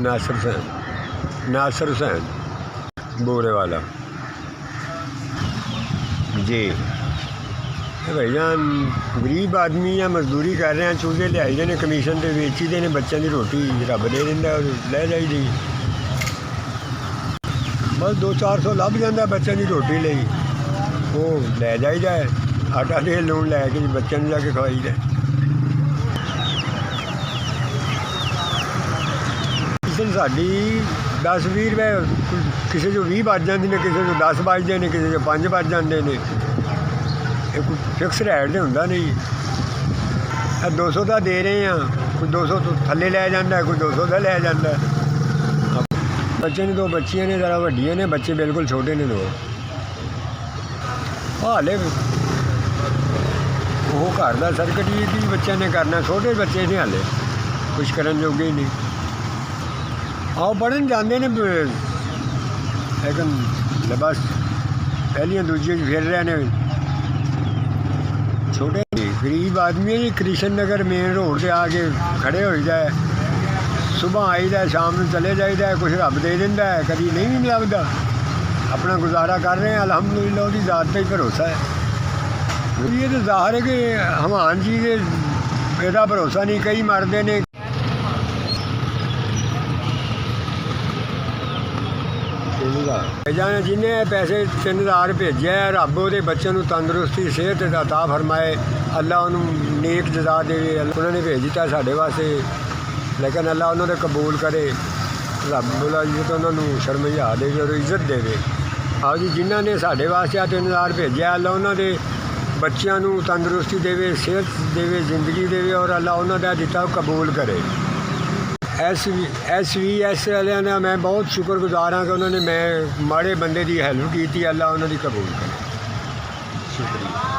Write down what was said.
नासिर हुसैन बोरे वाला जी। भाईजान गरीब आदमी है, मजदूरी कर रहे हैं, चूजे लियाई ने कमीशन से वेची दे ने, बच्चों की रोटी रब दे दिंदा, लै जाईदी। बस 200-400 लभ जाता बच्चों की रोटी ली, वो लै जाईदा है, आटा तेल लून लैके बच्चों को जाके खवाईदा। कमीशन साडी 10-20 रुपए, किसी को 20 बज जाते हैं, किसी को 10 बजते हैं, किसी को 5 बज जाते हैं। कोई फिक्स रेट तो होंदा नहीं। 200 का दे रहे हैं, कोई 200 तो थले लै जाता है, कोई 200 का लै जाता है। बच्चे ने 2 बच्चियां ने, ज़रा वड्डियां ने, बच्चे बिल्कुल छोटे ने 2। हाले वो घर का सर्कट ही बच्चे ने करना, छोटे बच्चे ने हाले कुछ करन जोगे ही नहीं। आओ पढ़न जाते हैं लेकिन बस पहलियां दूजियां फिर रहे हैं। छोटे गरीब आदमी है जी, कृष्ण नगर मेन रोड से आके खड़े हो जाए, सुबह आईदा, शाम में चले जाइदा, कुछ रब दे दिंदा है, कभी नहीं भी लगता। अपना गुजारा कर रहे हैं अल्हम्दुलिल्लाह, उसकी ज़ात पर ही भरोसा है। ये तो ज़ाहिर है कि हमान चीज़ ਇਹਦਾ भरोसा नहीं, कई मरते ने। जाने जिन्हें पैसे 3000 भेजे, रब वो बच्चों को तंदुरुस्ती सेहत अता फरमाए, अल्लाह उन्होंने नेक जजा दे। उन्होंने भेज दिता साढ़े वास्ते, लेकिन अल्लाह उन्होंने कबूल करे, रब बोला जी तो उन्होंने शर्मिया दे और इज्जत दे। आओ जी जिन्हों ने साढ़े वास्ते 3000 भेजा, अल्लाह उन्होंने बच्चों को तंदुरुस्ती दे, सेहत दे, जिंदगी दे, और अल्लाह उन्होंने दिता कबूल करे। SVS वाले ने मैं बहुत शुक्रगुजार हाँ कि उन्होंने मैं माड़े बंदे की हेल्प की, अल्लाह उन्होंने कबूल करे। शुक्रिया।